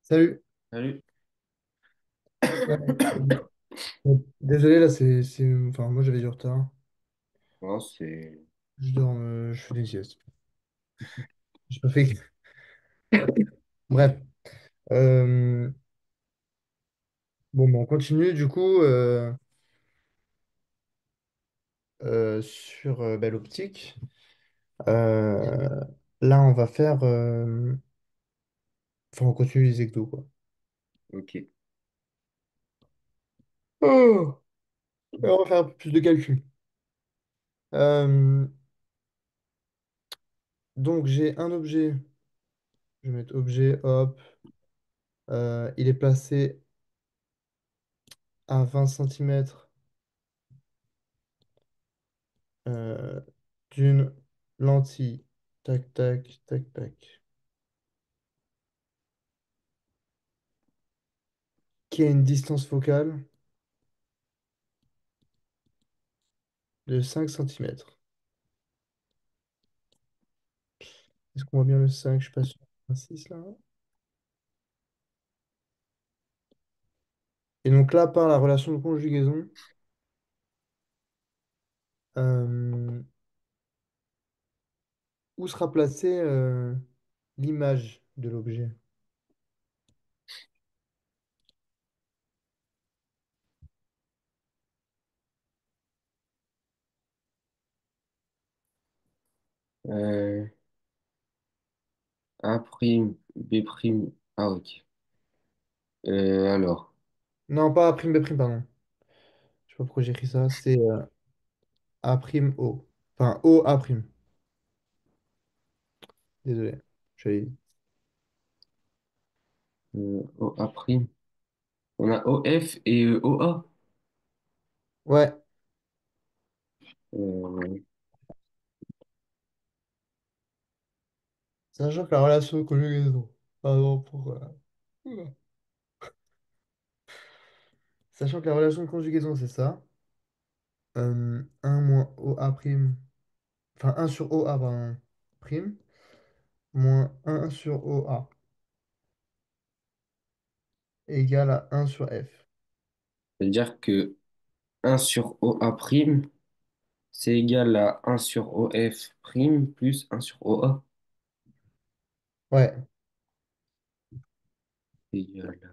Salut. Salut. Ouais. Désolé, là, Enfin, moi, j'avais du retard. Non, c'est. Je fais des siestes. J'ai pas fait. Bref. Euh, Bon, on continue, du coup, sur l'optique. Euh, Là, on va faire... Enfin, on continue les ectos, quoi. Ok. Oh, et on va faire un peu plus de calcul. Euh, donc, j'ai un objet. Je vais mettre objet, hop. Il est placé à 20 centimètres euh, d'une lentille. Tac, tac, tac, tac. Qui a une distance focale de 5 centimètres. Est-ce qu'on voit bien le 5? Je suis pas sûr. Un 6 là. Et donc là, par la relation de conjugaison, euh, où sera placée l'image de l'objet? Euh, A prime, B prime. Ah, ok. Alors, Non, pas A', B', pardon. Je sais pas pourquoi j'ai écrit ça. C'est A', O. Enfin, O, A'. Désolé. Je suis allé vite. O A prime. On a O F et O A. Ouais, Euh, sachant que la relation de conjugaison. Pardon pour. Oula. Sachant que la relation de conjugaison, c'est ça. 1 moins OA prime. Enfin, un sur OA, pardon. Prime. Moins un sur OA égale à un sur F. C'est-à-dire que un sur O A prime, c'est égal à un sur O F prime plus un sur O A. Ouais. Égal à-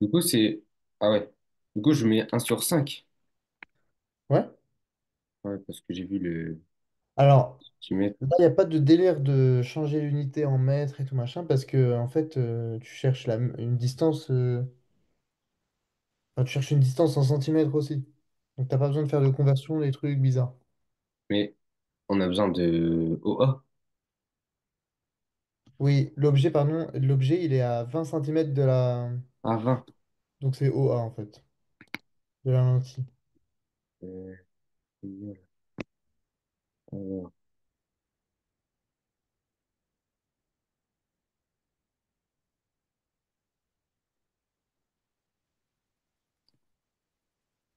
Du coup, c'est. Ah ouais. Du coup, je mets un sur 5. Ouais. Ouais, parce que j'ai vu le Alors, centimètre. là, il n'y a pas de délire de changer l'unité en mètres et tout machin, parce que, en fait, tu cherches une distance. Enfin, tu cherches une distance en centimètres aussi. Donc, t'as pas besoin de faire de conversion, des trucs bizarres. Mais on a besoin de O A Oui, l'objet, pardon, l'objet, il est à 20 centimètres de la. à 20. Donc, c'est OA, en fait, de la lentille. Euh, égal à-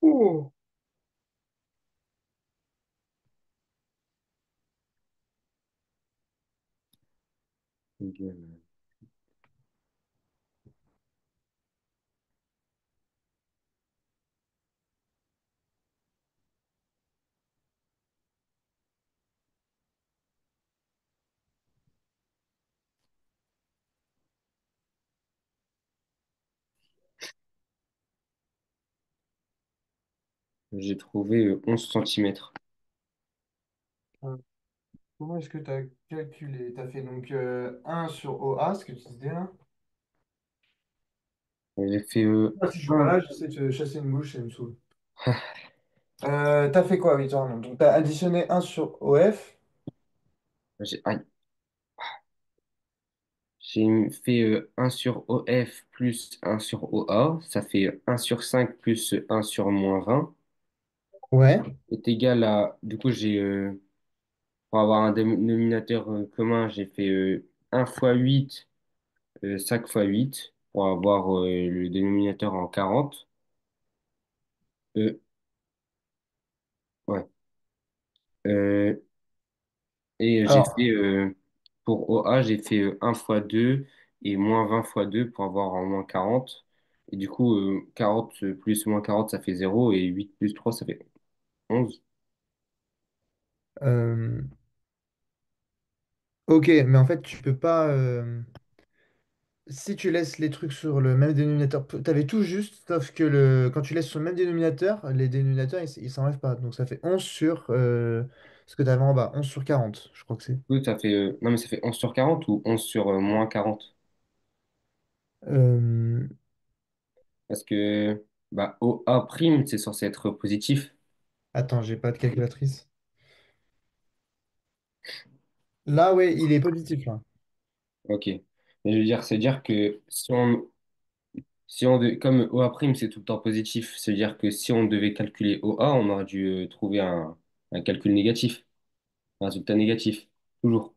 Oh. égal à- J'ai trouvé 11 centimètres. Comment est-ce que tu as calculé? Tu as fait donc 1 sur OA, ce que tu disais là. J'ai fait Ah, si je suis pas 1. là, j'essaie de te chasser une mouche, ça me saoule. T'as fait quoi, oui, toi, non. Donc t'as additionné 1 sur OF. Aïe. J'ai fait 1 sur OF plus 1 sur OA. Ça fait 1 sur 5 plus 1 sur moins 20 Ouais. est égal à. Du coup, j'ai Pour avoir un dénominateur commun, j'ai fait 1 fois 8, 5 fois 8, pour avoir le dénominateur en 40. Euh, ouais. Euh, et j'ai fait, Alors, pour OA, j'ai fait 1 fois 2 et moins 20 fois 2 pour avoir en moins 40. Et du coup, 40 plus moins 40 ça fait 0. Et 8 plus 3 ça fait 11. euh, ok, mais en fait, tu peux pas. Si tu laisses les trucs sur le même dénominateur, t'avais tout juste, sauf que quand tu laisses sur le même dénominateur, les dénominateurs, ils s'enlèvent pas. Donc ça fait 11 sur ce que t'avais en bas, 11 sur 40, je crois que c'est. Oui, ça fait, non, mais ça fait 11 sur 40 ou 11 sur moins 40. Euh, Parce que bah, OA prime, c'est censé être positif. Attends, j'ai pas de calculatrice. Là, ouais, il est positif, là. Ok. Mais je veux dire, c'est dire que comme OA prime, c'est tout le temps positif, c'est dire que si on devait calculer OA, on aurait dû trouver un calcul négatif, un résultat négatif. Toujours.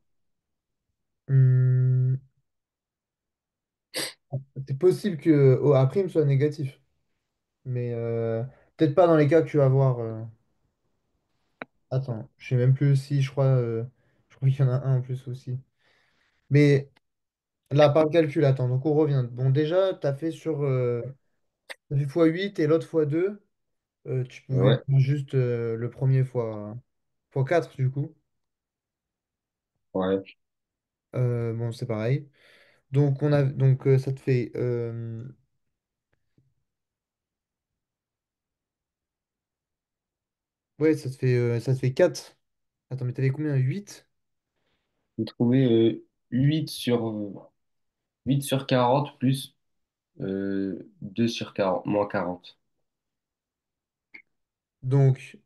Hmm, c'est possible que OA' soit négatif, mais peut-être pas dans les cas que tu vas voir. Attends, je sais même plus si je crois qu'il y en a un en plus aussi. Mais là, par le calcul, attends, donc on revient. Bon, déjà, t'as fait x8 et l'autre x2. Tu pouvais Ouais, faire juste le premier fois 4 du coup. ouais. Bon, c'est pareil. Donc ça te fait ouais, ça te fait 4. Attends, mais t'avais combien? 8. Vous trouvez 8 sur, 8 sur 40 plus 2 sur 40 moins 40. Donc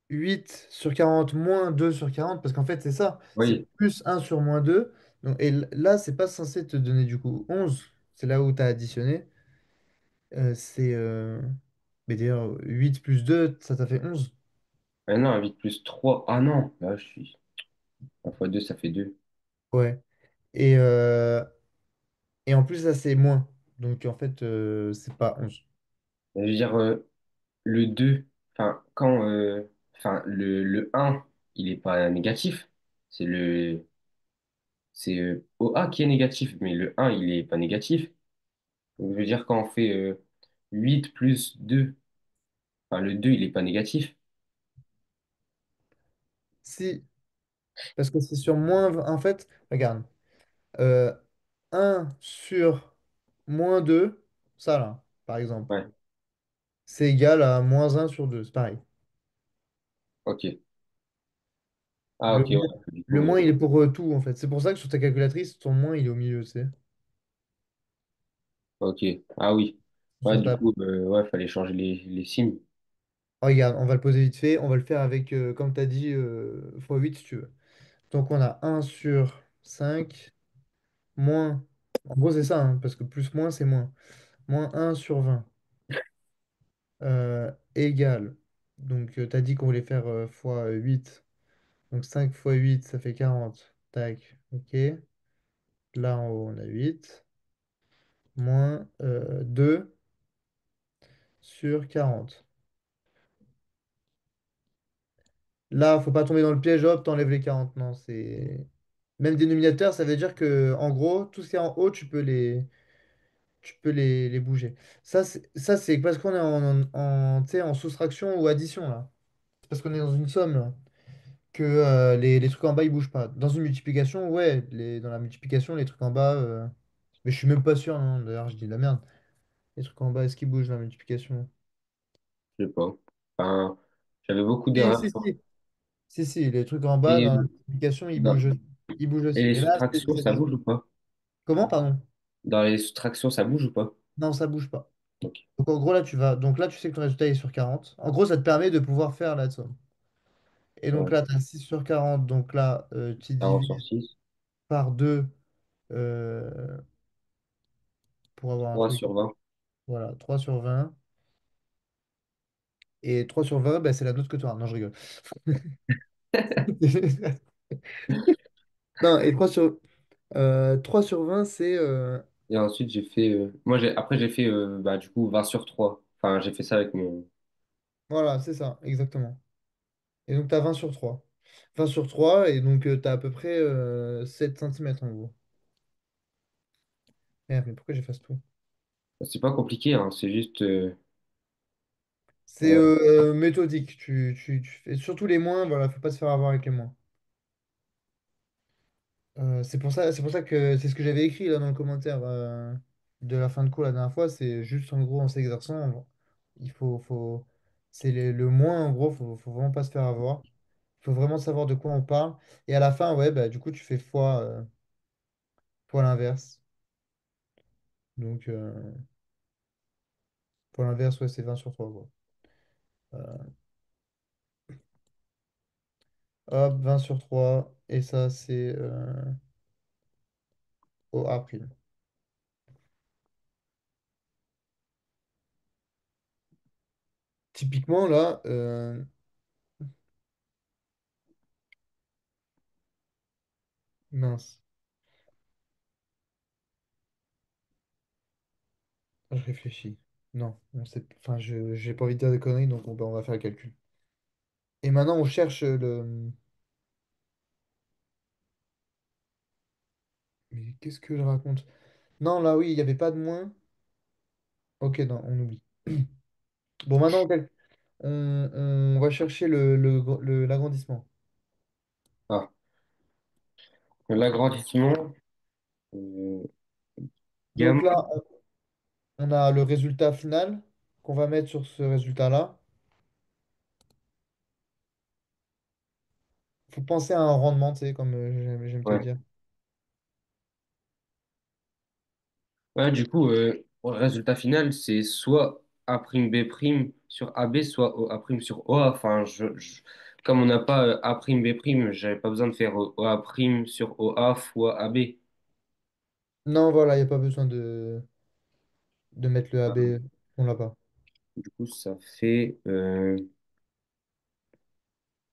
8 sur 40 moins 2 sur 40 parce qu'en fait, c'est ça. C'est Oui, plus un sur moins 2. Donc, là, c'est pas censé te donner du coup 11. C'est là où tu as additionné. C'est. Mais d'ailleurs, 8 plus 2 ça t'a fait 11. ah non, 8 plus 3. Ah non, là, je suis. 1 fois 2 ça fait 2. Ouais. Et, euh, et en plus, ça, c'est moins. Donc, en fait, c'est pas 11. Je veux dire, le 2 enfin, le un il est pas négatif. C'est c'est OA qui est négatif, mais le un il est pas négatif. Donc, je veux dire, quand on fait 8 plus 2 enfin, le 2 il est pas négatif. Si, parce que c'est sur moins 20. En fait, regarde. euh, 1 sur moins 2 ça là, par exemple, Ouais, c'est égal à moins 1 sur 2. C'est pareil. ok. Ah, Le ok, ouais. moins, Du le coup, moins, il est pour tout, en fait. C'est pour ça que sur ta calculatrice, ton moins, il est au milieu, tu sais. ok. Ah oui. Ouais, Sur du ta... coup, ouais, fallait changer les signes. Regarde, on va le poser vite fait. On va le faire avec, comme tu as dit, x8 si tu veux. Donc, on a 1 sur 5 moins... En gros, c'est ça, hein, parce que plus moins, c'est moins. Moins 1 sur 20 égale... Donc, tu as dit qu'on voulait faire x8. Donc, 5 fois 8 ça fait 40. Tac, ok. Là, en haut, on a 8. Moins 2 sur 40. Là, faut pas tomber dans le piège, hop, t'enlèves les 40. Non, c'est... Même dénominateur, ça veut dire que, en gros, tout ce qui est en haut, tu peux les bouger. Ça, c'est parce qu'on est tu sais, en soustraction ou addition, là. C'est parce qu'on est dans une somme, là, que les trucs en bas, ils bougent pas. Dans une multiplication, ouais, dans la multiplication, les trucs en bas... Mais je suis même pas sûr, non, d'ailleurs, je dis de la merde. Les trucs en bas, est-ce qu'ils bougent dans la multiplication? Je sais pas. Enfin, j'avais beaucoup Si, d'erreurs. si, si. Si, si, les trucs en bas, Et, dans la multiplication, dans- ils bougent et aussi. les Et là, soustractions, ça bouge ou pas? Comment, pardon? Dans les soustractions, ça bouge ou pas? Non, ça bouge pas. Ok. Donc en gros, là, donc là, tu sais que ton résultat est sur 40. En gros, ça te permet de pouvoir faire la somme. Et donc Ouais. là, tu as 6 sur 40. Donc là, tu 40 divises sur 6. par 2 euh, pour avoir un 3 truc. sur 20. Voilà, 3 sur 20. Et 3 sur 20, bah, c'est la note que tu auras. Non, je rigole. Non, et 3 sur 20 c'est... Et ensuite, j'ai fait. Moi, après, j'ai fait bah, du coup 20 sur 3. Enfin, j'ai fait ça avec mon. voilà, c'est ça, exactement. Et donc, tu as 20 sur 3. 20 sur 3, et donc tu as à peu près 7 centimètres en gros. Merde, mais pourquoi j'efface tout? C'est pas compliqué, hein, c'est juste. C'est méthodique. Tu fais surtout les moins, voilà, faut pas se faire avoir avec les moins. C'est pour ça que c'est ce que j'avais écrit là dans le commentaire de la fin de cours la dernière fois. C'est juste en gros en s'exerçant, c'est le moins en gros, faut vraiment pas se faire avoir. Il faut vraiment savoir de quoi on parle. Et à la fin, ouais, bah, du coup, tu fais fois l'inverse. Donc, fois l'inverse, ouais, c'est 20 sur 3 quoi. Euh, hop, 20 sur 3 et ça, c'est au A prime. Typiquement, là, mince, je réfléchis. Non, on sait, enfin, j'ai pas envie de dire des conneries, donc on va faire le calcul. Et maintenant, on cherche le. Mais qu'est-ce que je raconte? Non, là, oui, il n'y avait pas de moins. Ok, non, on oublie. Bon, maintenant, on va chercher l'agrandissement. Ah, l'agrandissement. euh, Donc Gamma. là, on a le résultat final qu'on va mettre sur ce résultat-là. Faut penser à un rendement, tu sais, comme j'aime te le Ouais. dire. Ouais, du coup, pour le résultat final, c'est soit A' B' sur AB, soit A' sur OA. Enfin, comme on n'a pas A' B', j'avais pas besoin de faire OA' sur OA fois AB. Non, voilà, il n'y a pas besoin de mettre le Euh, AB, on l'a pas. Du coup, ça fait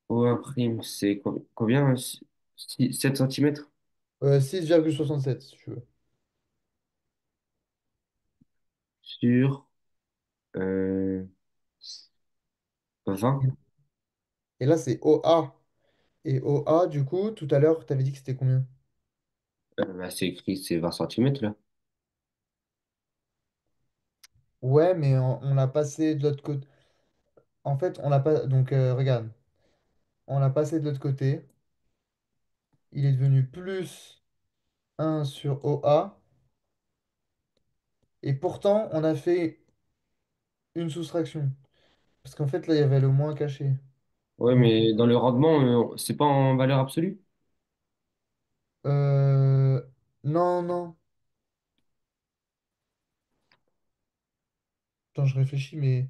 OA', c'est combien? 7 cm 6,67 si tu veux. sur euh, 20. Et là, c'est OA. Et OA, du coup, tout à l'heure, tu avais dit que c'était combien? Bah, c'est écrit, c'est 20 cm là. Ouais, mais on l'a passé de l'autre côté. En fait, on l'a pas. Donc, regarde, on l'a passé de l'autre côté. Il est devenu plus 1 sur OA. Et pourtant, on a fait une soustraction. Parce qu'en fait, là, il y avait le moins caché. Ouais, Donc, mais dans le rendement, c'est pas en valeur absolue? euh, non, non. Attends, je réfléchis, mais.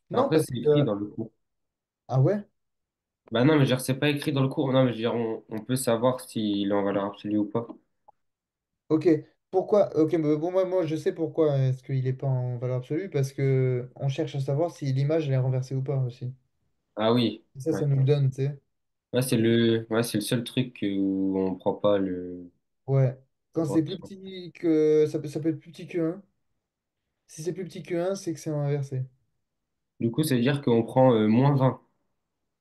Non, Après, parce c'est que. écrit dans le cours. Ah ouais? Bah non, mais genre, c'est pas écrit dans le cours. Non, mais je veux dire, on peut savoir s'il est en valeur absolue ou pas. Ok. Pourquoi? Ok, mais bon, moi, je sais pourquoi est-ce qu'il n'est pas en valeur absolue. Parce que on cherche à savoir si l'image elle est renversée ou pas aussi. Ah oui, Et ça, ouais. ça nous le donne, tu sais. Ouais, c'est le seul truc où on prend pas le. Ouais. Quand c'est plus Attention. petit que. Ça peut être plus petit que 1. Si c'est plus petit que 1, c'est que c'est inversé. Du coup, ça veut dire qu'on prend moins 20.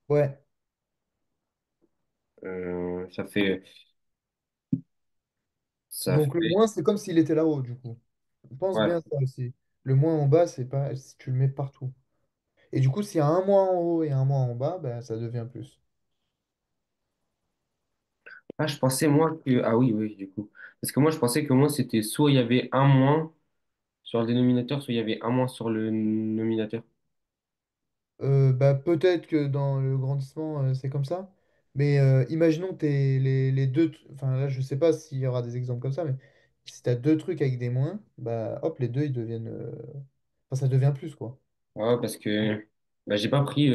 Ouais. Ça fait. Ça Donc le fait. moins, c'est comme s'il était là-haut, du coup. Pense Ouais. bien à ça aussi. Le moins en bas, c'est pas si tu le mets partout. Et du coup, s'il y a un moins en haut et un moins en bas, ben, ça devient plus. Ah, je pensais, moi, que. Ah oui, oui, du coup. Parce que moi, je pensais que moi, c'était soit il y avait un moins sur le dénominateur, soit il y avait un moins sur le nominateur. Bah, peut-être que dans le grandissement, c'est comme ça. Mais imaginons que t'aies les deux. Enfin, là, je sais pas s'il y aura des exemples comme ça, mais si tu as deux trucs avec des moins, bah hop, les deux, ils deviennent. Enfin, ça devient plus, quoi. Ouais, parce que bah, j'ai pas pris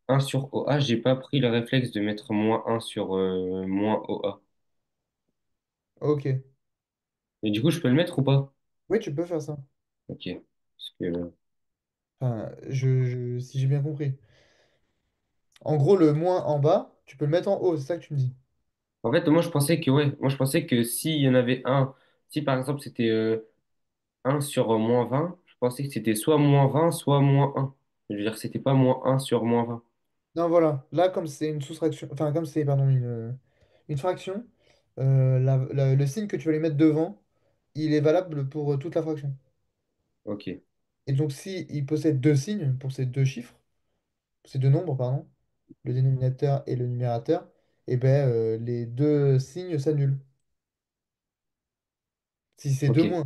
1 sur OA, j'ai pas pris le réflexe de mettre moins un sur moins OA. Ok. Mais du coup, je peux le mettre ou pas? Oui, tu peux faire ça. Ok. Parce que, Enfin, si j'ai bien compris. En gros, le moins en bas, tu peux le mettre en haut, c'est ça que tu me dis. En fait, moi, je pensais que, ouais, moi, je pensais que s'il y en avait un, si par exemple c'était 1 sur -20, je pensais que c'était soit -20, soit -1. Je veux dire, c'était pas -1 sur -20. Non, voilà. Là, comme c'est une soustraction, enfin, comme c'est, pardon, une fraction, le signe que tu vas lui mettre devant, il est valable pour toute la fraction. Ok, Et donc, si il possède deux signes pour ces deux chiffres, ces deux nombres, pardon, le dénominateur et le numérateur, et ben, les deux signes s'annulent. Si c'est deux ok. moins.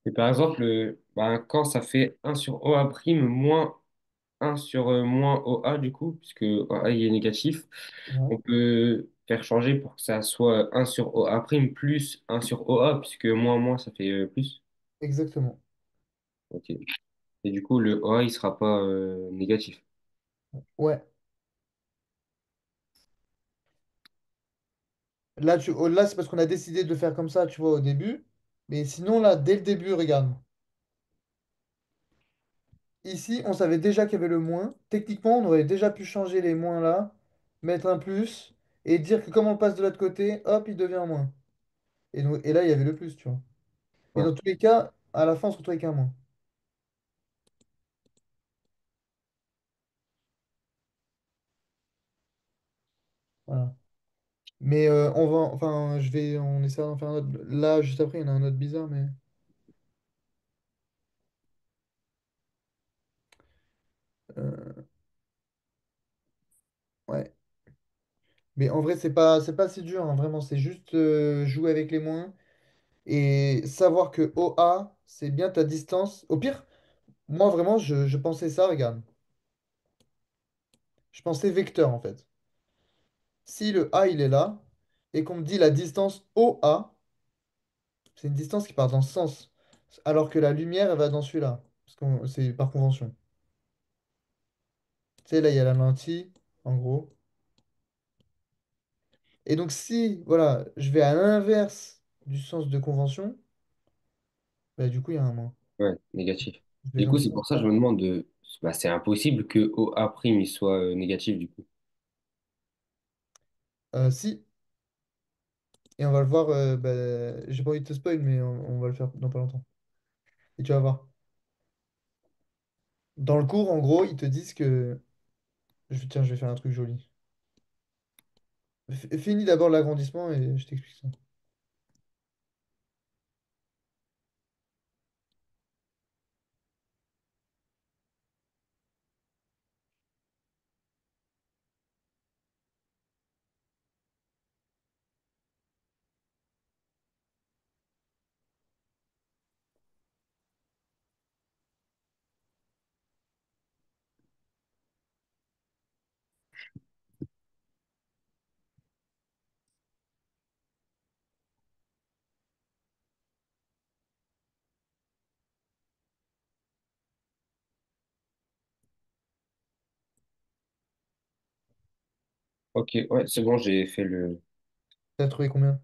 Et par exemple, ben, quand ça fait 1 sur OA prime moins 1 sur moins OA, du coup, puisque OA il est négatif, Ouais, on peut faire changer pour que ça soit 1 sur OA prime plus 1 sur OA, puisque moins, ça fait plus. exactement. Ok. Et du coup, le OA, il sera pas négatif. Ouais. Là, là c'est parce qu'on a décidé de le faire comme ça, tu vois, au début. Mais sinon, là, dès le début, regarde. Ici, on savait déjà qu'il y avait le moins. Techniquement, on aurait déjà pu changer les moins là, mettre un plus, et dire que comme on le passe de l'autre côté, hop, il devient moins. Et là, il y avait le plus, tu vois. Mais Ouais. dans tous les cas, à la fin, on se retrouve avec un moins. Voilà. Mais enfin, on essaiera d'en faire un autre. Là, juste après, il y en a un autre bizarre, mais euh, ouais. Mais en vrai, c'est pas si dur, hein, vraiment. C'est juste jouer avec les moins et savoir que OA, c'est bien ta distance. Au pire, moi, vraiment, je pensais ça, regarde. Je pensais vecteur, en fait. Si le A, il est là, et qu'on me dit la distance OA, c'est une distance qui part dans ce sens. Alors que la lumière, elle va dans celui-là. Parce que c'est par convention. Tu sais, là, il y a la lentille, en gros. Et donc, si, voilà, je vais à l'inverse du sens de convention, bah, du coup, il y a un moins. Ouais, négatif. Je vais Du dans coup, ce c'est pour ça que je sens-là. me demande bah, c'est impossible que OA prime il soit négatif, du coup. Si, et on va le voir, j'ai pas envie de te spoil, mais on va le faire dans pas longtemps. Et tu vas voir. Dans le cours, en gros, ils te disent que... Tiens, je vais faire un truc joli. Finis d'abord l'agrandissement et je t'explique ça. Ok, ouais, c'est bon, j'ai fait le. T'as trouvé combien?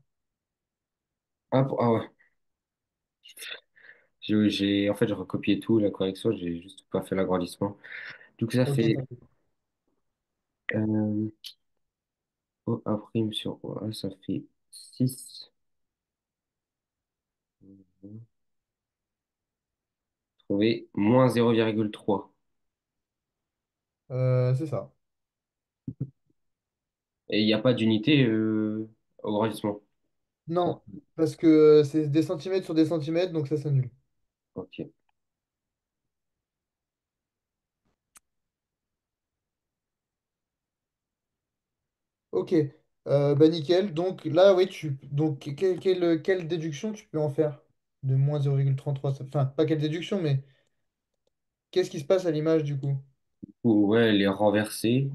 Ah ouais, en fait, j'ai recopié tout, la correction, j'ai juste pas fait l'agrandissement. Du coup, ça Ok, fait t'inquiète. euh, OA prime sur OA, ça fait 6. Trouver moins 0,3. C'est ça. Et il n'y a pas d'unité au grandissement. Ça, Non, parce que c'est des centimètres sur des centimètres, donc ça s'annule. ok. Ok, bah nickel. Donc là, oui, donc quelle déduction tu peux en faire de moins 0,33? Enfin, pas quelle déduction, mais qu'est-ce qui se passe à l'image du coup? Ouais, elle est renversée.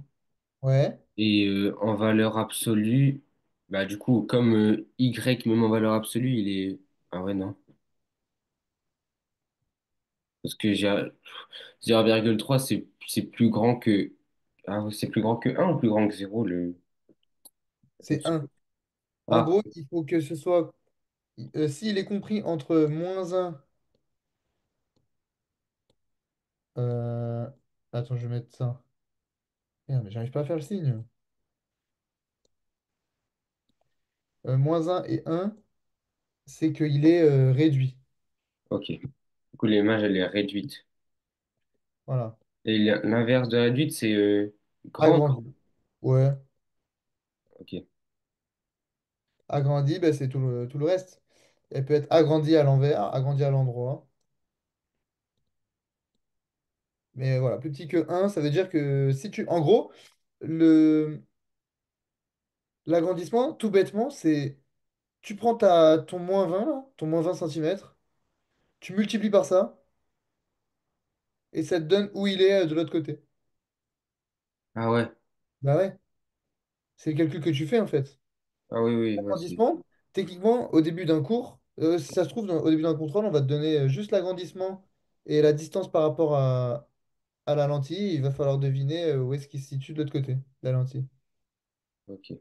Ouais, Et en valeur absolue. Bah, du coup, comme y même en valeur absolue, il est. Ah ouais, non. Parce que j'ai 0,3, c'est plus grand que. Ah, ouais, c'est plus grand que un ou plus grand que zéro le. C'est un. En Ah, gros, il faut que ce soit, s'il est compris entre -1. euh, Attends, je vais mettre ça. Merde, mais j'arrive pas à faire le signe. -1 et un, c'est qu'il est réduit. ok. Du coup, l'image, elle est réduite. Voilà. Et l'inverse de réduite, c'est grande. Agrandi. Ouais. Ok. Agrandi, ben, c'est tout le reste. Elle peut être agrandie à l'envers, agrandie à l'endroit. Mais voilà, plus petit que un, ça veut dire que si tu. En gros, le l'agrandissement, tout bêtement, c'est. Tu prends ton -20 là, ton -20 centimètres, tu multiplies par ça, et ça te donne où il est de l'autre côté. Ah ouais. Bah ouais, c'est le calcul que tu fais en fait. Ah oui, oui, ouais, c'est. L'agrandissement, techniquement, au début d'un cours, si ça se trouve, au début d'un contrôle, on va te donner juste l'agrandissement et la distance par rapport à la lentille. Il va falloir deviner où est-ce qu'il se situe de l'autre côté, de la lentille. Ok.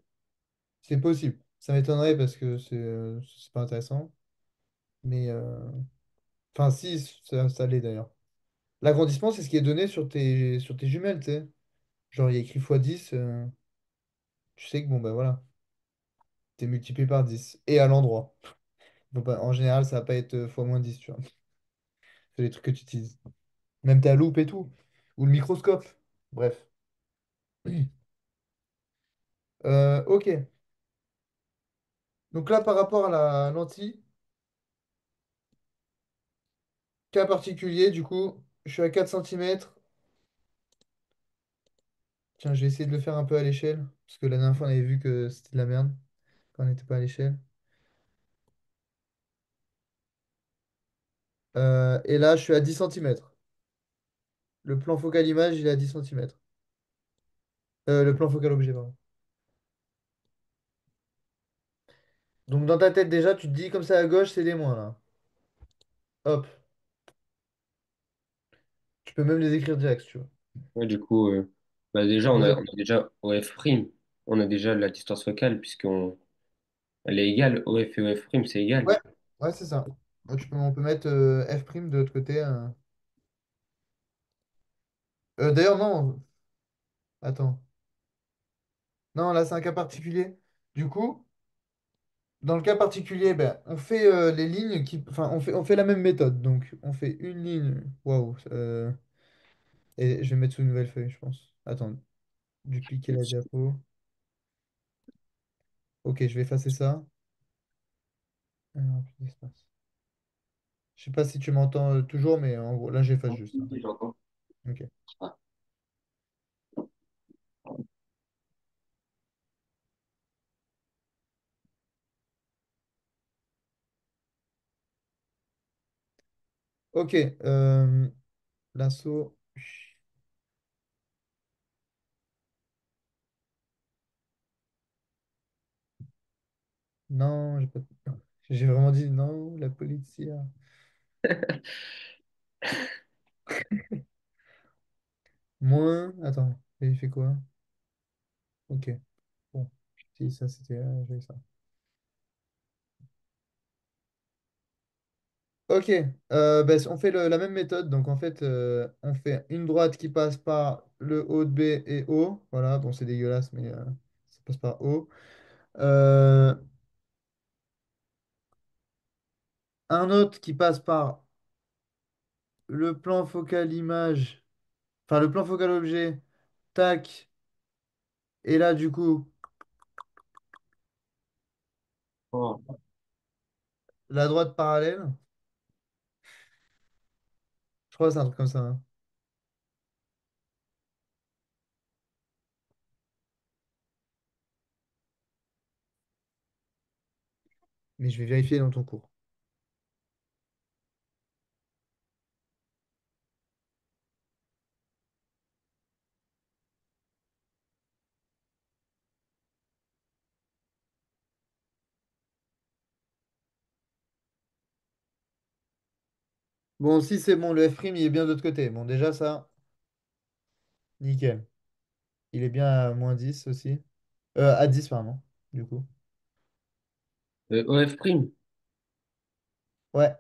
C'est possible. Ça m'étonnerait parce que c'est pas intéressant. Mais, enfin, si, ça l'est d'ailleurs. L'agrandissement, c'est ce qui est donné sur tes jumelles, tu sais. Genre, il y a écrit x10, tu sais que bon, ben voilà, t'es multiplié par 10. Et à l'endroit. Bon, bah, en général, ça va pas être x-10, tu vois. C'est les trucs que tu utilises. Même ta loupe et tout. Ou le microscope. Bref. Ok. Donc là, par rapport à la lentille, cas particulier, du coup, je suis à 4 centimètres. Tiens, je vais essayer de le faire un peu à l'échelle. Parce que la dernière fois, on avait vu que c'était de la merde quand on n'était pas à l'échelle. Et là, je suis à 10 centimètres. Le plan focal image, il est à 10 centimètres. Le plan focal objet, pardon. Donc dans ta tête, déjà, tu te dis comme ça à gauche, c'est des moins, là. Hop. Tu peux même les écrire direct, si tu veux. Ouais, du coup, bah déjà, Déjà. on a déjà OF'. On a déjà la distance focale, puisqu'on elle est égale. OF et OF', c'est égal. Ouais, ouais, c'est ça. On peut mettre F' de l'autre côté. D'ailleurs, non. Attends. Non, là, c'est un cas particulier. Du coup, dans le cas particulier, ben, on fait les lignes qui. Enfin, on fait la même méthode. Donc, on fait une ligne. Waouh. Et je vais mettre sous une nouvelle feuille, je pense. Attends. Dupliquer la diapo. Ok, je vais effacer ça. Alors, plus d'espace. Je sais pas si tu m'entends toujours, mais en gros, là, j'efface juste, hein. J'entends. Ok. Ok. L'assaut. Non, j'ai pas. J'ai vraiment dit non, la police. Moins. Attends, il fait quoi? Ok. Bon. Si ça, c'était. J'avais ça. Ok. Ben, on fait la même méthode. Donc, en fait, on fait une droite qui passe par le haut de B et O. Voilà. Bon, c'est dégueulasse, mais ça passe par O. Euh, un autre qui passe par le plan focal image. Enfin, le plan focal objet. Tac. Et là, du coup, Oh. la droite parallèle. Je crois que c'est un truc comme ça, hein. Mais je vais vérifier dans ton cours. Bon, si c'est bon, le F', il est bien de l'autre côté. Bon, déjà, ça, nickel. Il est bien à -10 aussi. À 10 pardon, du coup. OF prime. Ouais.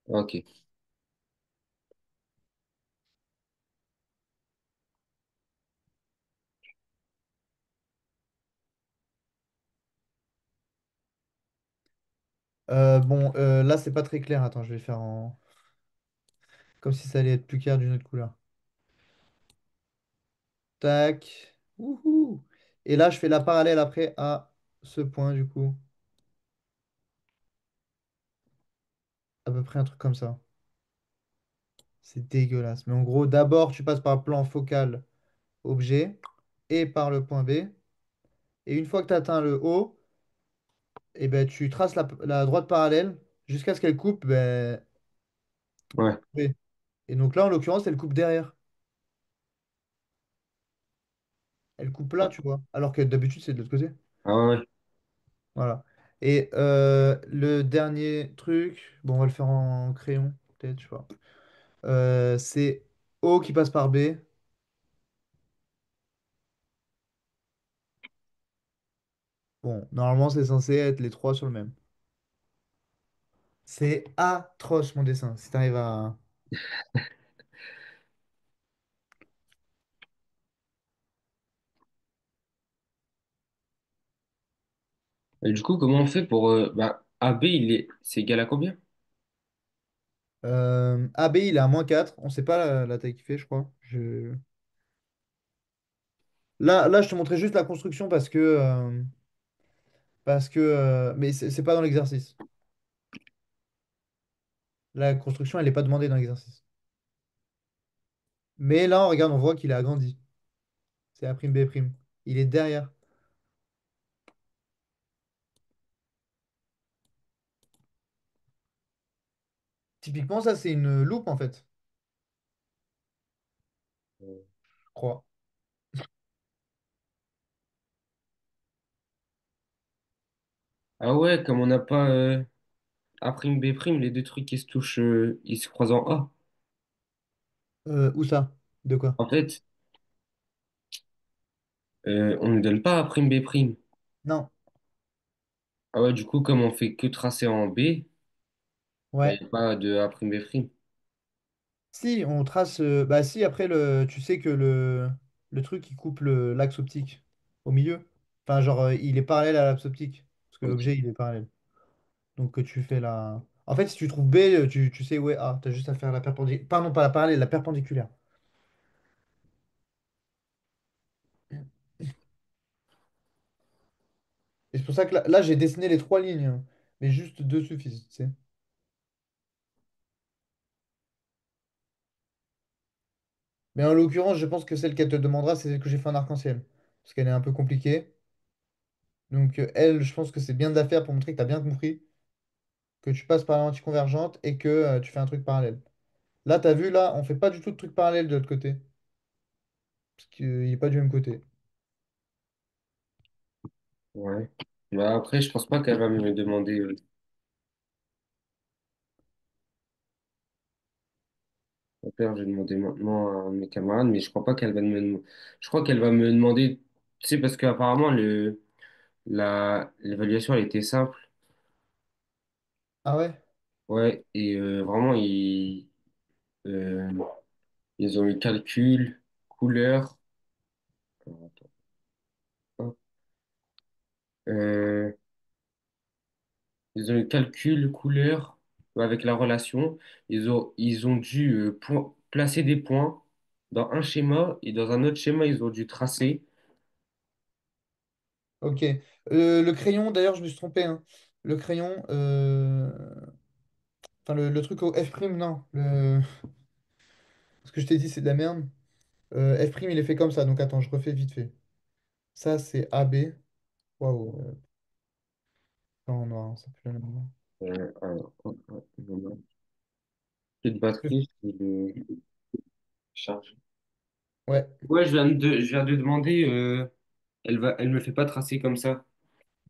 Ok. Bon, là, c'est pas très clair. Attends, je vais faire en... Comme si ça allait être plus clair d'une autre couleur. Tac. Wouhou. Et là, je fais la parallèle après à ce point, du coup. À peu près un truc comme ça. C'est dégueulasse. Mais en gros, d'abord, tu passes par le plan focal objet et par le point B. Et une fois que tu atteins le haut, et ben, tu traces la droite parallèle jusqu'à ce qu'elle coupe ben, Ouais. B. Et donc là, en l'occurrence, elle coupe derrière. Elle coupe là, tu vois. Alors que d'habitude, c'est de l'autre côté. Ah ouais. Voilà. Et le dernier truc, bon, on va le faire en crayon, peut-être, je sais pas. C'est O qui passe par B. Bon, normalement, c'est censé être les trois sur le même. C'est atroce, mon dessin. Si t'arrives à... Et du coup, comment on fait pour... bah, AB, c'est égal à combien? AB, il est à -4. On sait pas la taille qu'il fait, je crois. Là, je te montrais juste la construction mais c'est pas dans l'exercice. La construction, elle n'est pas demandée dans l'exercice. Mais là, on regarde, on voit qu'il a agrandi. C'est A', B'. Il est derrière. Typiquement, ça, c'est une loupe, en fait, je crois. Ah ouais, comme on n'a pas A', B', les deux trucs qui se touchent, ils se croisent en A. Où ça? De quoi? En fait, on ne donne pas A', B'. Non. Ah ouais, du coup, comme on fait que tracer en B, bah, il Ouais. n'y a pas de A', B'. Si, on trace. Bah, si, après, tu sais que le truc, il coupe l'axe optique au milieu. Enfin, genre, il est parallèle à l'axe optique. Parce que Ok. l'objet, il est parallèle. Donc, que tu fais la. En fait, si tu trouves B, tu sais où est A. Tu as juste à faire la perpendiculaire. Pardon, pas la parallèle, la perpendiculaire. Et c'est pour ça que là, j'ai dessiné les trois lignes, hein. Mais juste deux suffisent, tu sais. Mais en l'occurrence, je pense que celle qu'elle te demandera, c'est celle que j'ai fait en arc-en-ciel. Parce qu'elle est un peu compliquée. Donc, elle, je pense que c'est bien de la faire pour montrer que tu as bien compris que tu passes par la lentille convergente et que tu fais un truc parallèle. Là, tu as vu, là, on fait pas du tout de truc parallèle de l'autre côté. Parce qu'il n'est pas du même côté. Ouais. Bah, après, je pense pas qu'elle va me demander. Père, j'ai demandé maintenant à mes camarades, mais je crois pas qu'elle va me. Je crois qu'elle va me demander. Tu sais, parce qu'apparemment, l'évaluation, elle était simple. Ah ouais? Ouais, et vraiment, euh, ils ont eu calcul, couleur. Attends, hop. Euh, Ils ont eu calcul, couleur, avec la relation. Ils ont dû placer des points dans un schéma et dans un autre schéma, ils ont dû tracer. Ok. Le crayon, d'ailleurs, je me suis trompé, hein. Le crayon, enfin, le truc au F', non. Ce que je t'ai dit, c'est de la merde. F', il est fait comme ça. Donc, attends, je refais vite fait. Ça, c'est AB. Waouh. En noir, hein, ça fait la même. Alors, hop, hop, voilà. Petite batterie, je vais le charger. Ouais. Ouais, je viens de demander, elle me fait pas tracer comme ça.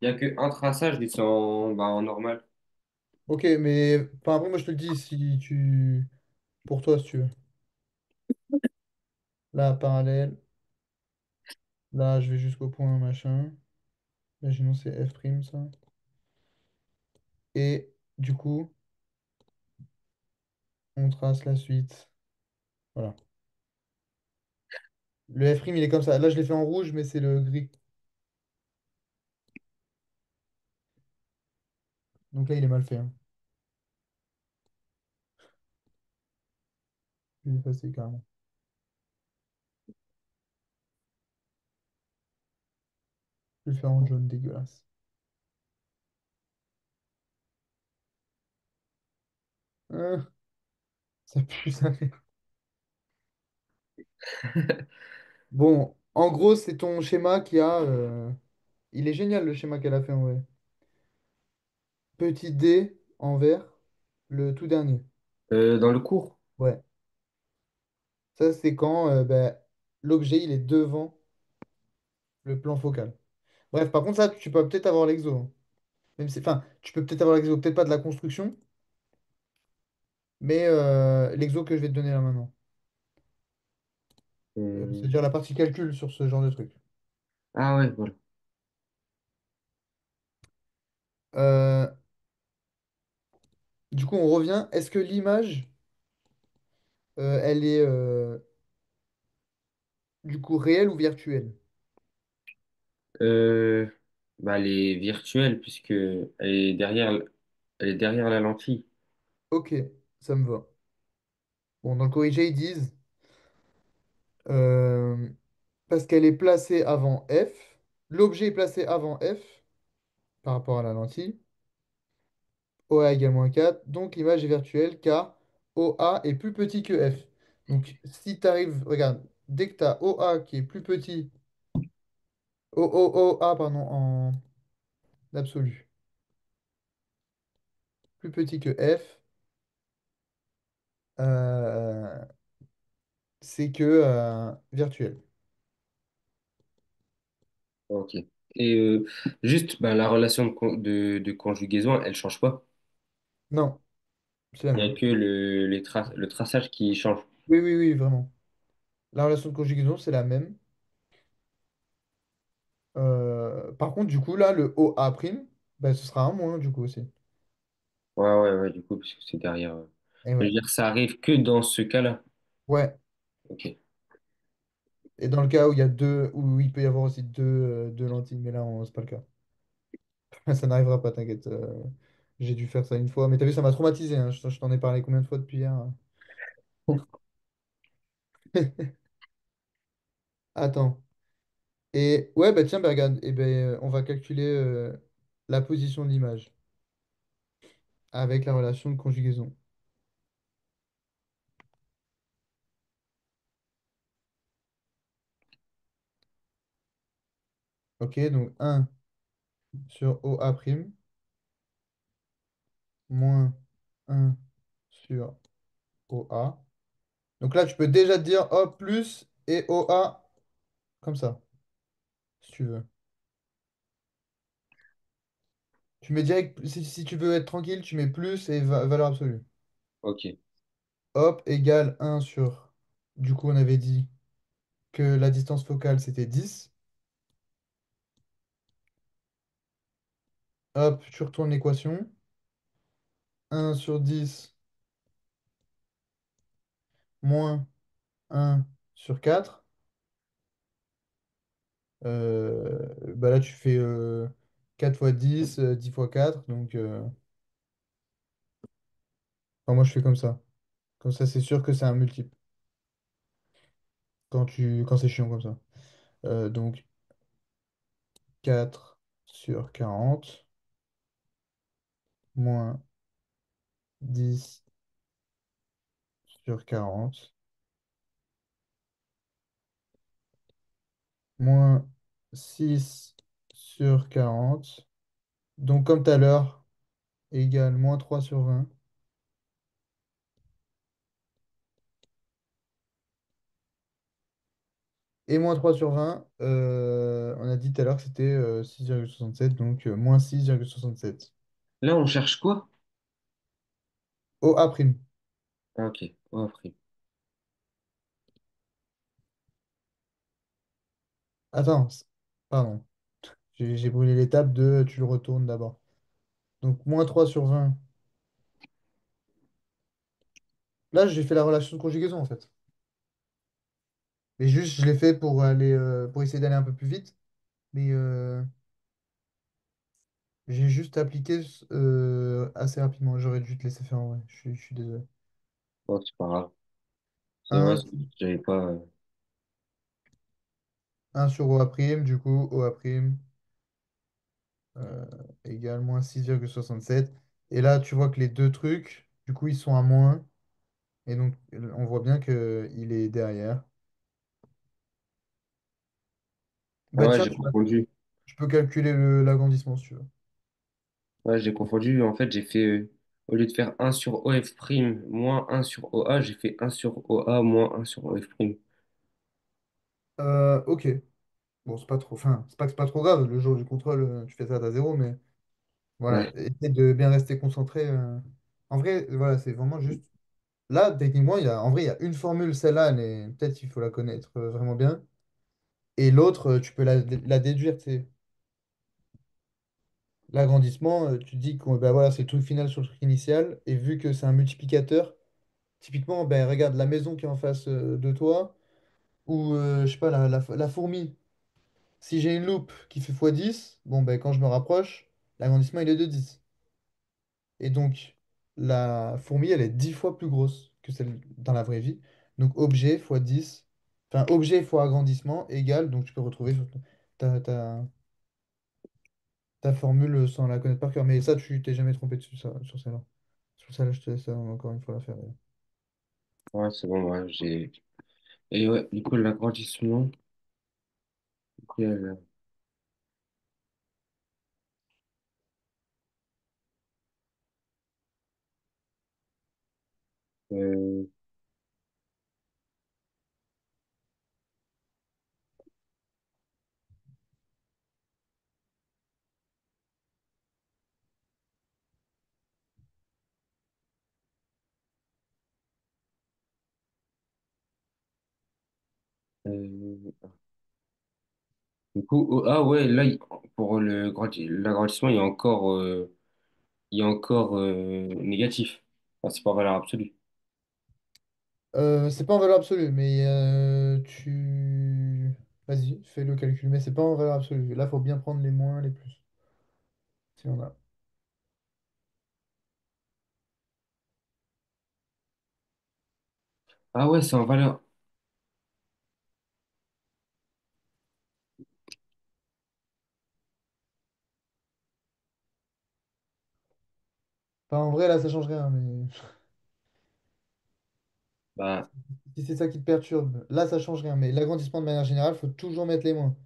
Il y a qu'un traçage, je descends en, bah, en normal. Ok, mais enfin, après, moi, je te le dis si tu. Pour toi, si tu veux. Là, parallèle. Là, je vais jusqu'au point machin. Imaginons c'est F', ça. Et du coup, on trace la suite. Voilà. Le F', il est comme ça. Là, je l'ai fait en rouge, mais c'est le gris. Donc là, il est mal fait, hein. Je vais l'effacer carrément. Je vais le faire en jaune dégueulasse. Hein, ça pue, ça. Bon, en gros, c'est ton schéma qui a. Il est génial le schéma qu'elle a fait en vrai. Petit D en vert, le tout dernier. Dans le cours? Ouais. Ça, c'est quand ben, l'objet il est devant le plan focal. Bref, par contre, ça, tu peux peut-être avoir l'exo, hein. Même si, enfin, tu peux peut-être avoir l'exo, peut-être pas de la construction, mais l'exo que je vais te donner là maintenant. Euh, C'est-à-dire la partie calcul sur ce genre de truc. Ah ouais, voilà. Euh, du coup, on revient. Est-ce que l'image, elle est du coup réelle ou virtuelle? Euh, Bah, elle est virtuelle puisque elle est derrière la lentille. Ok, ça me va. Bon, dans le corrigé, ils disent euh, parce qu'elle est placée avant F, l'objet est placé avant F par rapport à la lentille. OA égale -4, donc l'image est virtuelle car OA est plus petit que F. Donc si tu arrives, regarde, dès que tu as OA qui est plus petit, OA pardon, en absolu, plus petit que F, euh, c'est que virtuel. Ok. Et juste, bah, la relation de conjugaison, elle change pas. Non, c'est la Il n'y a même. que le traçage qui change. Oui, oui, oui, vraiment. La relation de conjugaison, c'est la même. Par contre, du coup, là, le OA', ben, ce sera un moins, du coup, aussi. Ouais, ouais, ouais, du coup, parce que c'est derrière. Et Je veux ouais. dire, ça arrive que dans ce cas-là. Ouais. Ok. Et dans le cas où il y a deux, où il peut y avoir aussi deux lentilles, mais là, c'est pas le cas. Ça n'arrivera pas, t'inquiète. J'ai dû faire ça une fois. Mais t'as vu, ça m'a traumatisé, hein. Je t'en ai parlé combien de fois depuis hier, hein. Attends. Et ouais, bah tiens, bah, regarde. Et ben, on va calculer la position de l'image avec la relation de conjugaison. Ok, donc un sur OA' moins un sur OA. Donc là, tu peux déjà te dire O plus et OA comme ça, si tu veux. Tu mets direct, si tu veux être tranquille, tu mets plus et valeur absolue. Ok. Hop, égale un sur. Du coup, on avait dit que la distance focale, c'était 10. Hop, tu retournes l'équation. Un sur 10 moins un sur 4. Bah là, tu fais 4 fois 10 10 fois 4. Donc, enfin, moi, je fais comme ça. Comme ça, c'est sûr que c'est un multiple. Quand c'est chiant comme ça. Donc, 4 sur 40 moins 10 sur 40 moins 6 sur 40. Donc, comme tout à l'heure, égale moins 3 sur 20. Et moins 3 sur 20, on a dit tout à l'heure que c'était 6,67, donc moins 6,67. Là, on cherche quoi? OA prime. Ah, ok. OA prime. Attends, pardon. J'ai brûlé l'étape de tu le retournes d'abord. Donc moins 3 sur 20. Là, j'ai fait la relation de conjugaison en fait. Mais juste, je l'ai fait pour aller, pour essayer d'aller un peu plus vite. Mais j'ai juste appliqué assez rapidement. J'aurais dû te laisser faire en vrai. Je suis désolé. Oh, c'est pas grave. C'est vrai, Un j'avais pas. 1 sur OA prime, du coup, OA prime euh, égale moins 6,67. Et là, tu vois que les deux trucs, du coup, ils sont à moins. Et donc, on voit bien qu'il est derrière. Ah Bah ouais, tiens, j'ai confondu. tu peux calculer l'agrandissement si tu veux. Ouais, j'ai confondu. En fait, j'ai fait, au lieu de faire un sur OF prime moins un sur OA, j'ai fait un sur OA moins un sur OF prime. Ok. Bon, c'est pas trop. Enfin, c'est pas que c'est pas trop grave. Le jour du contrôle, tu fais ça à zéro, mais voilà. Ouais, Essaie de bien rester concentré. En vrai, voilà, c'est vraiment juste. Là, techniquement, en vrai, il y a une formule, celle-là, peut-être il faut la connaître vraiment bien. Et l'autre, tu peux la déduire, tu sais. L'agrandissement, tu dis que ben voilà, c'est le truc final sur le truc initial. Et vu que c'est un multiplicateur, typiquement, ben, regarde la maison qui est en face de toi, ou je sais pas, la fourmi. Si j'ai une loupe qui fait x10, bon, ben, quand je me rapproche, l'agrandissement il est de 10. Et donc, la fourmi, elle est 10 fois plus grosse que celle dans la vraie vie. Donc, objet fois 10, enfin, objet fois agrandissement égale, donc tu peux retrouver sur ta, ta, ta formule sans la connaître par cœur. Mais ça, tu t'es jamais trompé dessus, ça, sur celle-là. Sur celle-là, je te laisse encore une fois la faire. ouais, c'est bon, ouais, j'ai. Et ouais, du coup, l'agrandissement, du coup, il y a euh, euh, du coup, ah ouais, là, pour l'agrandissement, il y a encore négatif. Enfin, c'est pas valeur absolue. C'est pas en valeur absolue, mais tu. Vas-y, fais le calcul, mais c'est pas en valeur absolue. Là, faut bien prendre les moins, les plus. Si on a. Ah ouais, c'est en valeur. Enfin, en vrai, là, ça change rien, mais. Bah, Si c'est ça qui te perturbe, là, ça change rien. Mais l'agrandissement, de manière générale, faut toujours mettre les moins.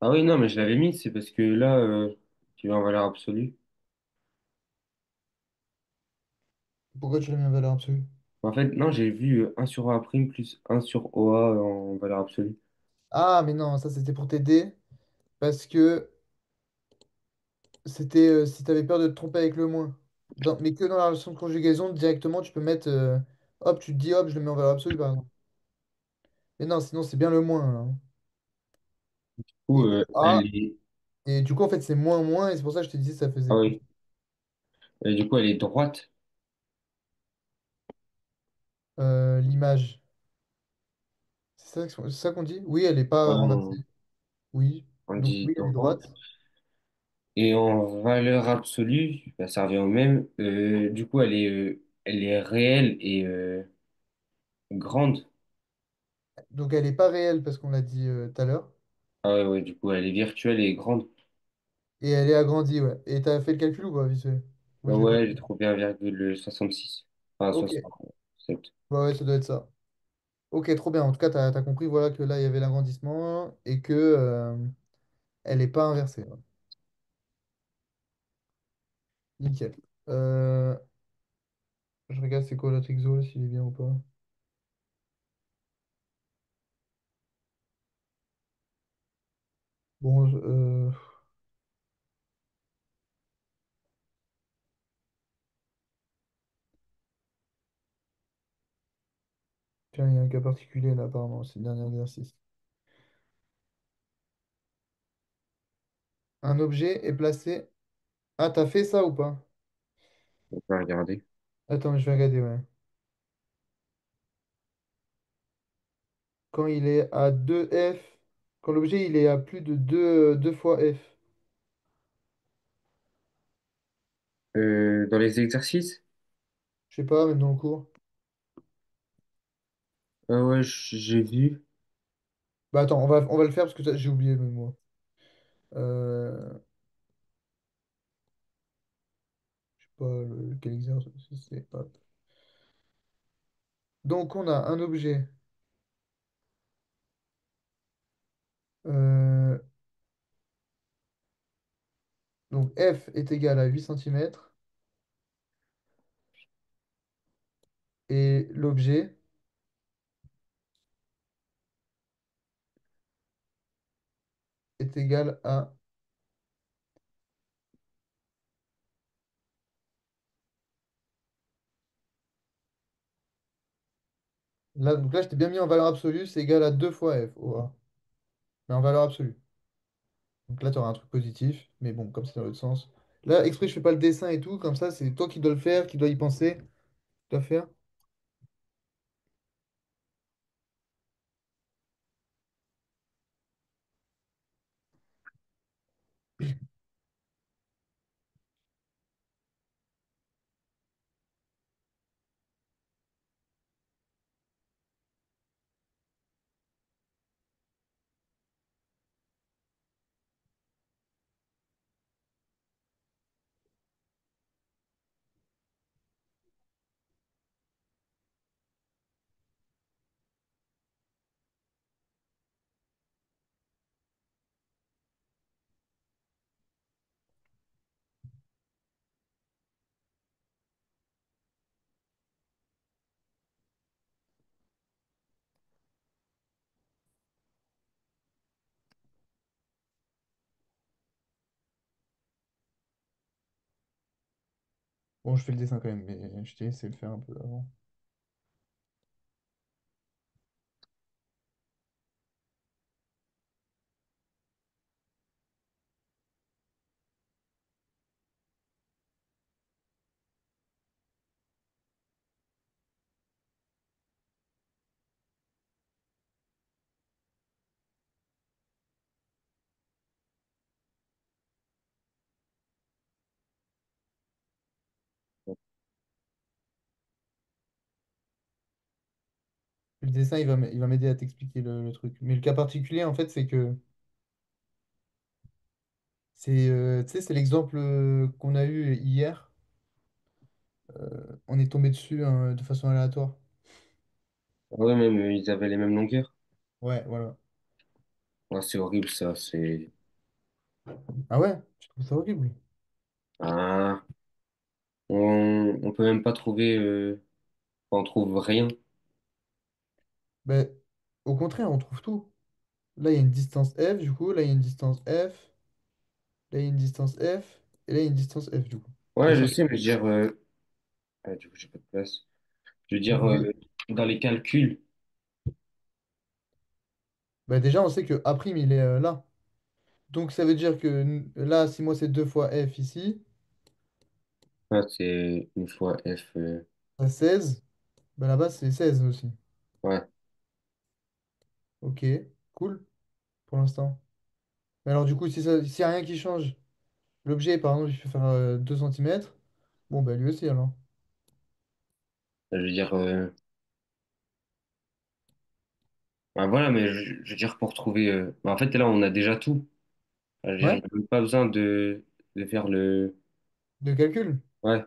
ah oui, non, mais je l'avais mis, c'est parce que là, tu es en valeur absolue. Pourquoi tu l'as mis en valeur absolue? En fait, non, j'ai vu un sur A' plus un sur OA en valeur absolue. Ah, mais non, ça, c'était pour t'aider. Parce que c'était si tu avais peur de te tromper avec le moins. Mais que dans la relation de conjugaison, directement, tu peux mettre. Hop, tu te dis, hop, je le mets en valeur absolue, par exemple. Mais non, sinon, c'est bien le moins, hein. Du coup, Et le elle A, est. et du coup, en fait, c'est moins moins, et c'est pour ça que je te disais ça faisait Ah plus. oui. Et du coup, elle est droite. L'image. C'est ça qu'on dit? Oui, elle n'est pas On, renversée. Oui. on Donc, dit oui, elle est droite. droite. Et en valeur absolue, bah, ça revient au même. Du coup, elle est réelle et grande. Donc, elle n'est pas réelle, parce qu'on l'a dit tout à l'heure. Ah ouais, ouais, du coup, elle est virtuelle et grande. Et elle est agrandie, ouais. Et t'as fait le calcul ou pas, vite fait? Moi, Ah je l'ai pas ouais, fait. j'ai trouvé 1,66. Enfin, Ok. 67. Ouais, ouais, ça doit être ça. Ok, trop bien. En tout cas, t'as compris voilà, que là, il y avait l'agrandissement et que elle n'est pas inversée. Ouais. Nickel. Euh, je regarde c'est quoi l'autre exo, là, s'il est bien ou pas. Bon, Tiens, il y a un cas particulier là, apparemment, c'est le dernier exercice. Un objet est placé. Ah, t'as fait ça ou pas? On va regarder. Attends, je vais regarder, ouais. Quand il est à 2F, quand l'objet il est à plus de 2 fois F. Dans les exercices? Je sais pas, même dans le cours. Ah ouais, j'ai vu. Bah attends, on va le faire parce que j'ai oublié même moi. Euh, je sais pas quel exercice c'est. Hop. Donc on a un objet. euh, donc F est égal à 8 centimètres et l'objet est égal à... Là, donc là, je t'ai bien mis en valeur absolue, c'est égal à 2 fois F, OA. Mais en valeur absolue. Donc là, tu auras un truc positif, mais bon, comme c'est dans l'autre sens. Là, exprès, je fais pas le dessin et tout, comme ça, c'est toi qui dois le faire, qui dois y penser, qui dois faire. Bon, je fais le dessin quand même, mais je t'ai laissé le faire un peu avant. Le dessin, il va m'aider à t'expliquer le truc. Mais le cas particulier, en fait, c'est que tu sais, c'est l'exemple qu'on a eu hier. On est tombé dessus hein, de façon aléatoire. Ah ouais, même ils avaient les mêmes longueurs. Ouais, voilà. Ah, c'est horrible ça. C'est. Ah ouais? Je trouve ça horrible. Ah, on peut même pas trouver. On trouve rien. Ben, au contraire, on trouve tout. Là, il y a une distance F, du coup. Là, il y a une distance F. Là, il y a une distance F. Et là, il y a une distance F, du coup. De Ouais, je 5. sais, mais je veux dire. Ah, du coup, j'ai pas de place. Je veux dire, Donc, dans les calculs, ben, déjà, on sait que A', il est là. Donc, ça veut dire que là, si moi, c'est 2 fois F ici, ah, c'est une fois F. à 16, ben là-bas, c'est 16 aussi. Ouais. Ok, cool, pour l'instant. Mais alors, du coup, si s'il n'y a rien qui change, l'objet, par exemple, il fait faire 2 centimètres. Bon, ben lui aussi, alors. Je veux dire. Ah, voilà, mais je veux dire, pour trouver. En fait, là, on a déjà tout. Je veux dire, Ouais? il n'y a même pas besoin de faire le. De calcul? Ouais,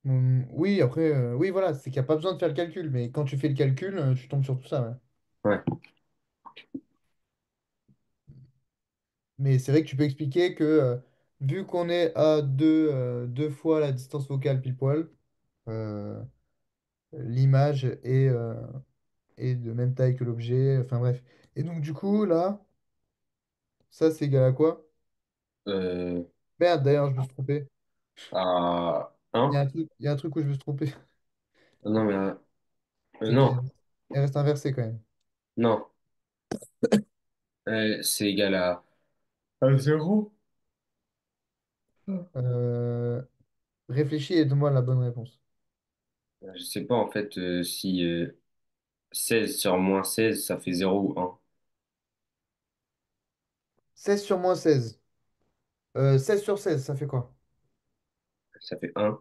Oui, après, oui, voilà, c'est qu'il n'y a pas besoin de faire le calcul. Mais quand tu fais le calcul, tu tombes sur tout ça, ouais. ouais. Mais c'est vrai que tu peux expliquer que vu qu'on est à deux fois la distance focale pile poil, euh, l'image est de même taille que l'objet. Enfin bref. Et donc du coup, là, ça c'est égal à quoi? Euh, Merde, d'ailleurs, je me suis trompé. à Il y a 1. un truc, il y a un truc où je me suis trompé. Non, mais C'est-à-dire, non, elle reste inversée quand même. non. C'est égal à zéro. Euh, Réfléchis et donne-moi la bonne réponse. Je sais pas en fait si 16 sur moins 16 ça fait zéro ou un. 16 sur moins 16. 16 sur 16, ça fait quoi? Ça fait un.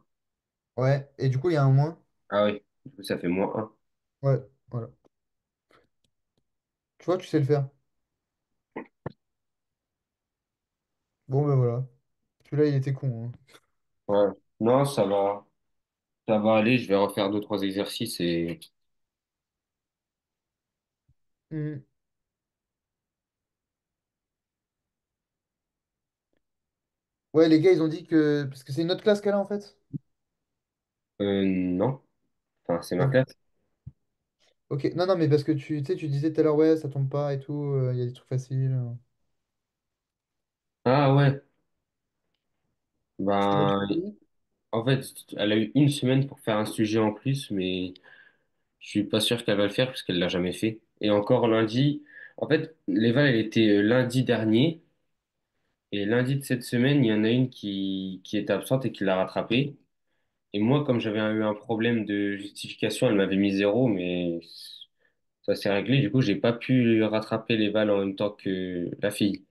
Ouais, et du coup, il y a un moins. Ah oui, du coup ça fait moins un. Ouais, voilà. Tu vois, tu sais le faire. Bon, ben voilà. Celui-là, il était con, hein. Ouais. Non, ça va aller. Je vais refaire deux, trois exercices et Mhm. Ouais, les gars, ils ont dit que... Parce que c'est une autre classe qu'elle a, en fait. non. Enfin, c'est ma Ok. classe. Ok. Non, non, mais parce que tu sais, tu disais tout à l'heure, ouais, ça tombe pas et tout, il y a des trucs faciles. Ah ouais. Bah, du Ben, coup, en fait, elle a eu une semaine pour faire un sujet en plus, mais je suis pas sûr qu'elle va le faire parce qu'elle l'a jamais fait. Et encore lundi, en fait, l'Eval, elle était lundi dernier. Et lundi de cette semaine, il y en a une qui était absente et qui l'a rattrapée. Et moi, comme j'avais eu un problème de justification, elle m'avait mis zéro, mais ça s'est réglé. Du coup, j'ai pas pu rattraper les balles en même temps que la fille.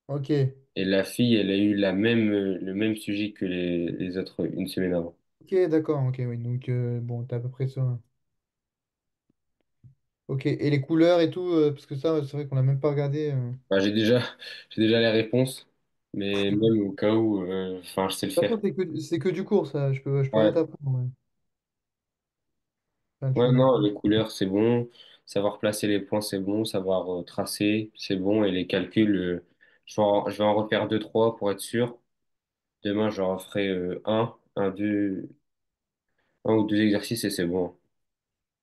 ok. Et la fille, elle a eu le même sujet que les autres une semaine avant. Ok, d'accord, ok, oui. Donc, bon, t'as à peu près ça, hein. Ok, et les couleurs et tout, parce que ça, c'est vrai qu'on l'a même pas regardé. Enfin, j'ai déjà les réponses, mais même au cas où, enfin, je sais le De toute faire. façon, c'est que du cours, ça. Je peux rien Ouais. t'apprendre, ouais. Enfin, Ouais, non, les couleurs, c'est bon. Savoir placer les points, c'est bon. Savoir tracer, c'est bon. Et les calculs, je vais en refaire deux, trois pour être sûr. Demain, j'en referai un ou deux exercices et c'est bon.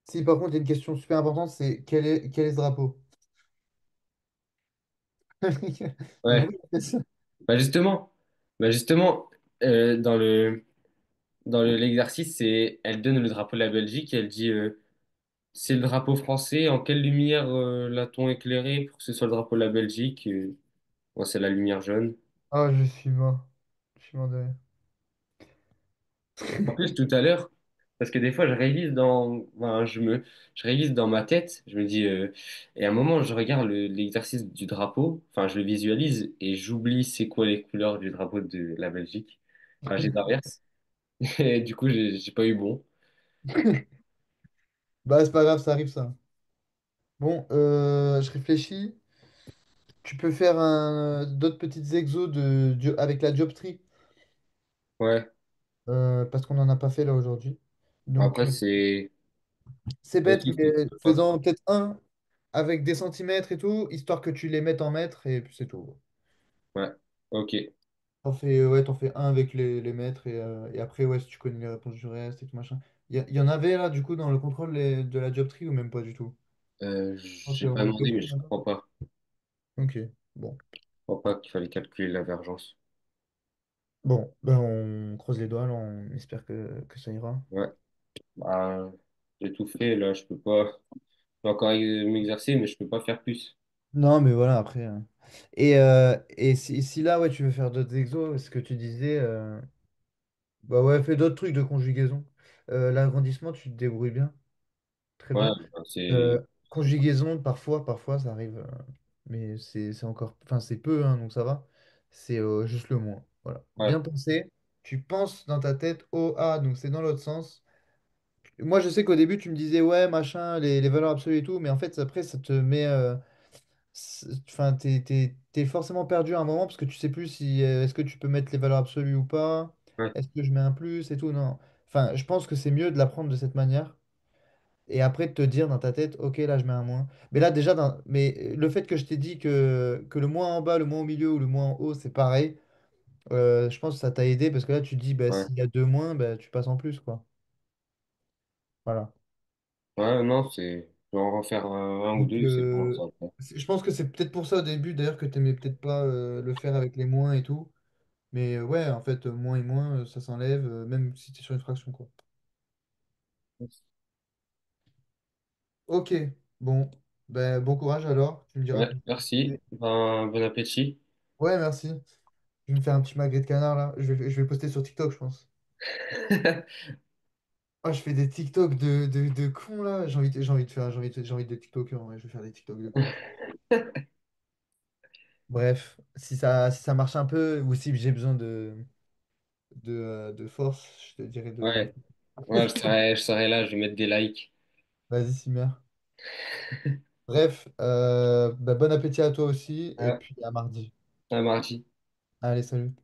Si, par contre, il y a une question super importante, c'est quel est ce drapeau? Mais Ouais. pourquoi tu fais ça? Bah justement, bah justement, dans l'exercice, elle donne le drapeau de la Belgique et elle dit, c'est le drapeau français. En quelle lumière l'a-t-on éclairé pour que ce soit le drapeau de la Belgique? Bon, c'est la lumière jaune. Ah, je suis mort. Je suis mort de rire. En plus, tout à l'heure, parce que des fois, enfin, je révise dans ma tête, je me dis, et à un moment, je regarde l'exercice du drapeau, enfin, je le visualise et j'oublie c'est quoi les couleurs du drapeau de la Belgique. Enfin, j'ai l'inverse. Et du coup, j'ai pas eu bon. Bah, c'est pas grave, ça arrive, ça. Bon, je réfléchis. Tu peux faire d'autres petites exos avec la Dioptrie, Ouais. parce qu'on n'en a pas fait là aujourd'hui. Donc, Après, c'est c'est c'est bête, qui mais peut pas. faisant peut-être un avec des centimètres et tout, histoire que tu les mettes en mètres, et puis c'est tout. Ouais. Ok. T'en fais un avec les mètres, et après, ouais, si tu connais les réponses du reste et tout machin. Il y en avait là, du coup, dans le contrôle de la Dioptrie, ou même pas du tout? Oh, J'ai pas demandé, mais je d'accord. crois pas. Ok, bon. Je crois pas qu'il fallait calculer la divergence. Bon, ben on creuse les doigts, là, on espère que ça ira. Ouais. Bah, j'ai tout fait, là, je peux pas. Je peux encore m'exercer, mais je peux pas faire plus. Non, mais voilà, après. Et si là, ouais, tu veux faire d'autres exos, ce que tu disais, bah ouais, fais d'autres trucs de conjugaison. L'agrandissement, tu te débrouilles bien, très Ouais, bien. bah, c'est. Conjugaison, parfois, ça arrive, mais c'est encore, enfin, c'est peu, hein, donc ça va. C'est juste le moins. Voilà. Ouais, Bien pensé. Tu penses dans ta tête O A, donc c'est dans l'autre sens. Moi, je sais qu'au début, tu me disais, ouais, machin, les valeurs absolues et tout, mais en fait, après, ça te met. Enfin, t'es forcément perdu à un moment parce que tu sais plus si est-ce que tu peux mettre les valeurs absolues ou pas, ouais, est-ce que je mets un plus et tout, non. Enfin, je pense que c'est mieux de l'apprendre de cette manière et après de te dire dans ta tête, ok, là je mets un moins. Mais là déjà, mais le fait que je t'ai dit que le moins en bas, le moins au milieu ou le moins en haut, c'est pareil, je pense que ça t'a aidé parce que là tu te dis, bah, ouais. s'il y a deux moins, bah, tu passes en plus, quoi. Voilà. Ouais, non, je vais en refaire un ou Donc, deux, c'est bon, ça. je pense que c'est peut-être pour ça au début d'ailleurs que t'aimais peut-être pas le faire avec les moins et tout. Mais ouais, en fait, moins et moins, ça s'enlève, même si tu es sur une fraction, quoi. Ok, bon. Ben, bon courage alors, tu me diras Ouais, quand tu merci. fais. Ben, bon appétit. Ouais, merci. Je vais me faire un petit magret de canard là. Je vais le poster sur TikTok, je pense. Oh, je fais des TikTok de cons là. J'ai envie de faire, j'ai envie de TikToker. Ouais, je vais faire des TikTok de cons. Bref, si ça marche un peu, ou si j'ai besoin de force, je te dirai de. Ouais, ouais, je serai là, je vais mettre des likes. Vas-y, Simer. Bref, bah, bon appétit à toi aussi, et Ouais, puis à mardi. à mardi. Allez, salut.